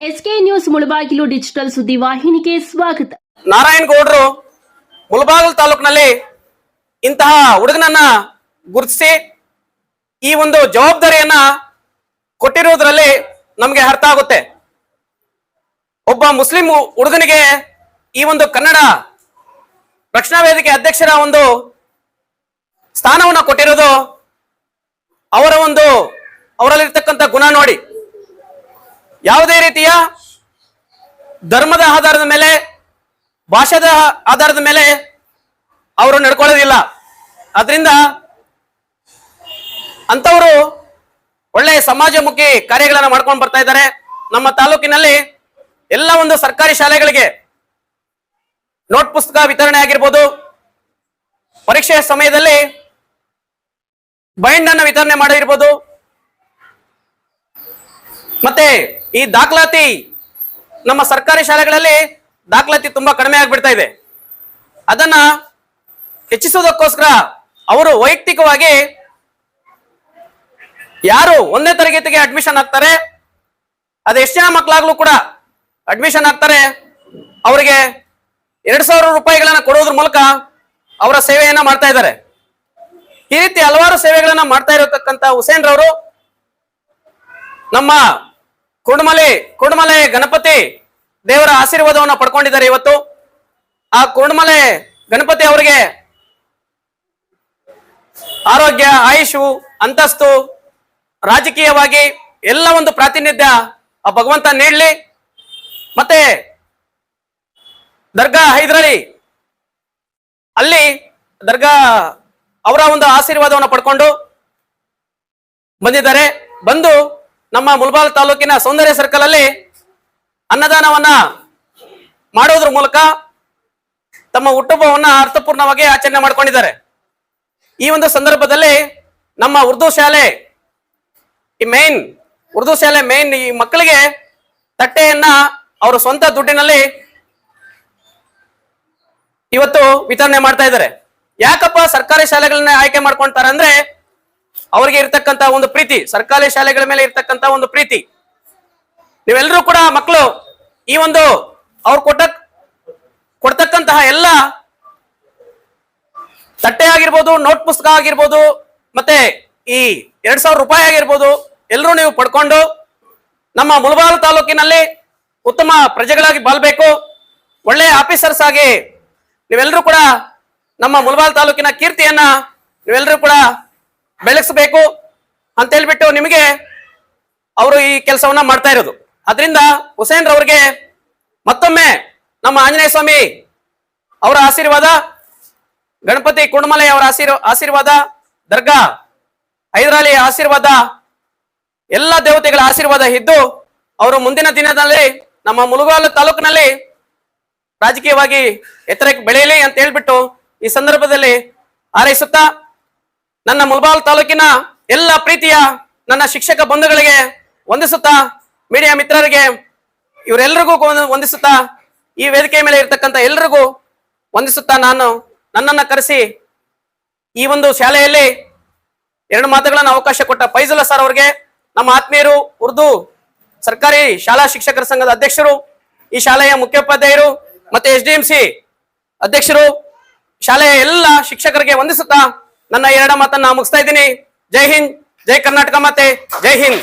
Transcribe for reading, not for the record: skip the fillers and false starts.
SK news Mulbagal digital ಸುದ್ದಿವಾಹಿನಿಗೆ ಸ್ವಾಗತ. ನಾರಾಯಣಗೌಡರು ಮುಳಬಾಗಿಲು ತಾಲೂಕಿನಲ್ಲಿ ಇಂತಹ ಹುಡುಗನನ್ನ ಗುರುತಿಸಿ ಈ ಒಂದು ಜವಾಬ್ದಾರಿಯನ್ನ ಕೊಟ್ಟಿರುವುದರಲ್ಲಿ ನಮಗೆ ಅರ್ಥ ಆಗುತ್ತೆ. ಒಬ್ಬ ಮುಸ್ಲಿಂ ಹುಡುಗನಿಗೆ ಈ ಒಂದು ಕನ್ನಡ ರಕ್ಷಣಾ ವೇದಿಕೆ ಅಧ್ಯಕ್ಷರ ಒಂದು ಸ್ಥಾನವನ್ನ ಕೊಟ್ಟಿರೋದು ಅವರಲ್ಲಿರ್ತಕ್ಕಂಥ ಗುಣ ನೋಡಿ. ಯಾವುದೇ ರೀತಿಯ ಧರ್ಮದ ಆಧಾರದ ಮೇಲೆ, ಭಾಷೆದ ಆಧಾರದ ಮೇಲೆ ಅವರು ನಡ್ಕೊಳ್ಳೋದಿಲ್ಲ. ಅದರಿಂದ ಅಂತವರು ಒಳ್ಳೆಯ ಸಮಾಜಮುಖಿ ಕಾರ್ಯಗಳನ್ನು ಮಾಡ್ಕೊಂಡು ಬರ್ತಾ ಇದ್ದಾರೆ. ನಮ್ಮ ತಾಲೂಕಿನಲ್ಲಿ ಎಲ್ಲ ಒಂದು ಸರ್ಕಾರಿ ಶಾಲೆಗಳಿಗೆ ನೋಟ್ ಪುಸ್ತಕ ವಿತರಣೆ ಆಗಿರ್ಬೋದು, ಪರೀಕ್ಷೆಯ ಸಮಯದಲ್ಲಿ ಬೈಂಡ್ ಅನ್ನು ವಿತರಣೆ ಮಾಡಿರ್ಬೋದು, ಮತ್ತೆ ಈ ದಾಖಲಾತಿ ನಮ್ಮ ಸರ್ಕಾರಿ ಶಾಲೆಗಳಲ್ಲಿ ದಾಖಲಾತಿ ತುಂಬಾ ಕಡಿಮೆ ಆಗ್ಬಿಡ್ತಾ ಇದೆ. ಅದನ್ನ ಹೆಚ್ಚಿಸೋದಕ್ಕೋಸ್ಕರ ಅವರು ವೈಯಕ್ತಿಕವಾಗಿ ಯಾರು 1ನೇ ತರಗತಿಗೆ ಅಡ್ಮಿಷನ್ ಆಗ್ತಾರೆ, ಅದು ಎಷ್ಟು ಜನ ಮಕ್ಕಳಾಗ್ಲೂ ಕೂಡ ಅಡ್ಮಿಷನ್ ಆಗ್ತಾರೆ, ಅವರಿಗೆ 2,000 ರೂಪಾಯಿಗಳನ್ನ ಕೊಡೋದ್ರ ಮೂಲಕ ಅವರ ಸೇವೆಯನ್ನ ಮಾಡ್ತಾ ಇದ್ದಾರೆ. ಈ ರೀತಿ ಹಲವಾರು ಸೇವೆಗಳನ್ನ ಮಾಡ್ತಾ ಇರತಕ್ಕಂತ ಹುಸೇನ್ ರವರು ನಮ್ಮ ಕುರುಡುಮಲೆ ಗಣಪತಿ ದೇವರ ಆಶೀರ್ವಾದವನ್ನು ಪಡ್ಕೊಂಡಿದ್ದಾರೆ. ಇವತ್ತು ಆ ಕುರುಡುಮಲೆ ಗಣಪತಿ ಅವರಿಗೆ ಆರೋಗ್ಯ, ಆಯುಷು, ಅಂತಸ್ತು, ರಾಜಕೀಯವಾಗಿ ಎಲ್ಲ ಒಂದು ಪ್ರಾತಿನಿಧ್ಯ ಆ ಭಗವಂತ ನೀಡಲಿ. ಮತ್ತೆ ದರ್ಗಾ ಹೈದರಾಲಿ ಅಲ್ಲಿ ದರ್ಗಾ ಅವರ ಒಂದು ಆಶೀರ್ವಾದವನ್ನು ಪಡ್ಕೊಂಡು ಬಂದಿದ್ದಾರೆ. ಬಂದು ನಮ್ಮ ಮುಳಬಾಗಿಲು ತಾಲೂಕಿನ ಸೌಂದರ್ಯ ಸರ್ಕಲ್ ಅಲ್ಲಿ ಅನ್ನದಾನವನ್ನ ಮಾಡೋದ್ರ ಮೂಲಕ ತಮ್ಮ ಹುಟ್ಟುಹಬ್ಬವನ್ನ ಅರ್ಥಪೂರ್ಣವಾಗಿ ಆಚರಣೆ ಮಾಡ್ಕೊಂಡಿದ್ದಾರೆ. ಈ ಒಂದು ಸಂದರ್ಭದಲ್ಲಿ ನಮ್ಮ ಉರ್ದು ಶಾಲೆ ಮೇನ್ ಈ ಮಕ್ಕಳಿಗೆ ತಟ್ಟೆಯನ್ನ ಅವರು ಸ್ವಂತ ದುಡ್ಡಿನಲ್ಲಿ ಇವತ್ತು ವಿತರಣೆ ಮಾಡ್ತಾ ಇದ್ದಾರೆ. ಯಾಕಪ್ಪ ಸರ್ಕಾರಿ ಶಾಲೆಗಳನ್ನ ಆಯ್ಕೆ ಮಾಡ್ಕೊಂತಾರೆ ಅಂದ್ರೆ ಅವರಿಗೆ ಇರ್ತಕ್ಕಂತ ಒಂದು ಪ್ರೀತಿ, ಸರ್ಕಾರಿ ಶಾಲೆಗಳ ಮೇಲೆ ಇರ್ತಕ್ಕಂತ ಒಂದು ಪ್ರೀತಿ. ನೀವೆಲ್ಲರೂ ಕೂಡ ಮಕ್ಕಳು ಈ ಒಂದು ಅವ್ರು ಕೊಡ್ತಕ್ಕಂತಹ ಎಲ್ಲ ತಟ್ಟೆ ಆಗಿರ್ಬೋದು, ನೋಟ್ ಪುಸ್ತಕ ಆಗಿರ್ಬೋದು, ಮತ್ತೆ ಈ 2,000 ರೂಪಾಯಿ ಆಗಿರ್ಬೋದು, ಎಲ್ಲರೂ ನೀವು ಪಡ್ಕೊಂಡು ನಮ್ಮ ಮುಳಬಾಗಿಲು ತಾಲೂಕಿನಲ್ಲಿ ಉತ್ತಮ ಪ್ರಜೆಗಳಾಗಿ ಬಾಳ್ಬೇಕು, ಒಳ್ಳೆಯ ಆಫೀಸರ್ಸ್ ಆಗಿ ನೀವೆಲ್ಲರೂ ಕೂಡ ನಮ್ಮ ಮುಳಬಾಗಿಲು ತಾಲೂಕಿನ ಕೀರ್ತಿಯನ್ನ ನೀವೆಲ್ಲರೂ ಕೂಡ ಬೆಳೆಸಬೇಕು ಅಂತ ಹೇಳ್ಬಿಟ್ಟು ನಿಮಗೆ ಅವರು ಈ ಕೆಲಸವನ್ನ ಮಾಡ್ತಾ ಇರೋದು. ಅದರಿಂದ ಹುಸೇನ್ ರವರಿಗೆ ಮತ್ತೊಮ್ಮೆ ನಮ್ಮ ಆಂಜನೇಯ ಸ್ವಾಮಿ ಅವರ ಆಶೀರ್ವಾದ, ಗಣಪತಿ ಕುರುಡುಮಲೆ ಅವರ ಆಶೀರ್ವಾದ, ದರ್ಗಾ ಹೈದರಾಲಿ ಆಶೀರ್ವಾದ, ಎಲ್ಲ ದೇವತೆಗಳ ಆಶೀರ್ವಾದ ಇದ್ದು ಅವರು ಮುಂದಿನ ದಿನದಲ್ಲಿ ನಮ್ಮ ಮುಳಬಾಗಿಲು ತಾಲೂಕಿನಲ್ಲಿ ರಾಜಕೀಯವಾಗಿ ಎತ್ತರಕ್ಕೆ ಬೆಳೆಯಲಿ ಅಂತ ಹೇಳ್ಬಿಟ್ಟು ಈ ಸಂದರ್ಭದಲ್ಲಿ ಹಾರೈಸುತ್ತಾ, ನನ್ನ ಮುಳಬಾಗಿಲು ತಾಲೂಕಿನ ಎಲ್ಲ ಪ್ರೀತಿಯ ನನ್ನ ಶಿಕ್ಷಕ ಬಂಧುಗಳಿಗೆ ವಂದಿಸುತ್ತಾ, ಮೀಡಿಯಾ ಮಿತ್ರರಿಗೆ ಇವರೆಲ್ಲರಿಗೂ ವಂದಿಸುತ್ತಾ, ಈ ವೇದಿಕೆ ಮೇಲೆ ಇರ್ತಕ್ಕಂಥ ಎಲ್ಲರಿಗೂ ವಂದಿಸುತ್ತಾ, ನನ್ನನ್ನು ಕರೆಸಿ ಈ ಒಂದು ಶಾಲೆಯಲ್ಲಿ 2 ಮಾತುಗಳನ್ನು ಅವಕಾಶ ಕೊಟ್ಟ ಫೈಜುಲ್ಲಾ ಸರ್ ಅವರಿಗೆ, ನಮ್ಮ ಆತ್ಮೀಯರು, ಉರ್ದು ಸರ್ಕಾರಿ ಶಾಲಾ ಶಿಕ್ಷಕರ ಸಂಘದ ಅಧ್ಯಕ್ಷರು, ಈ ಶಾಲೆಯ ಮುಖ್ಯೋಪಾಧ್ಯಾಯರು ಮತ್ತೆ SDMC ಅಧ್ಯಕ್ಷರು, ಶಾಲೆಯ ಎಲ್ಲ ಶಿಕ್ಷಕರಿಗೆ ವಂದಿಸುತ್ತಾ ನನ್ನ 2 ಮಾತನ್ನ ಮುಗಿಸ್ತಾ ಇದ್ದೀನಿ. ಜೈ ಹಿಂದ್, ಜೈ ಕರ್ನಾಟಕ ಮಾತೆ, ಜೈ ಹಿಂದ್.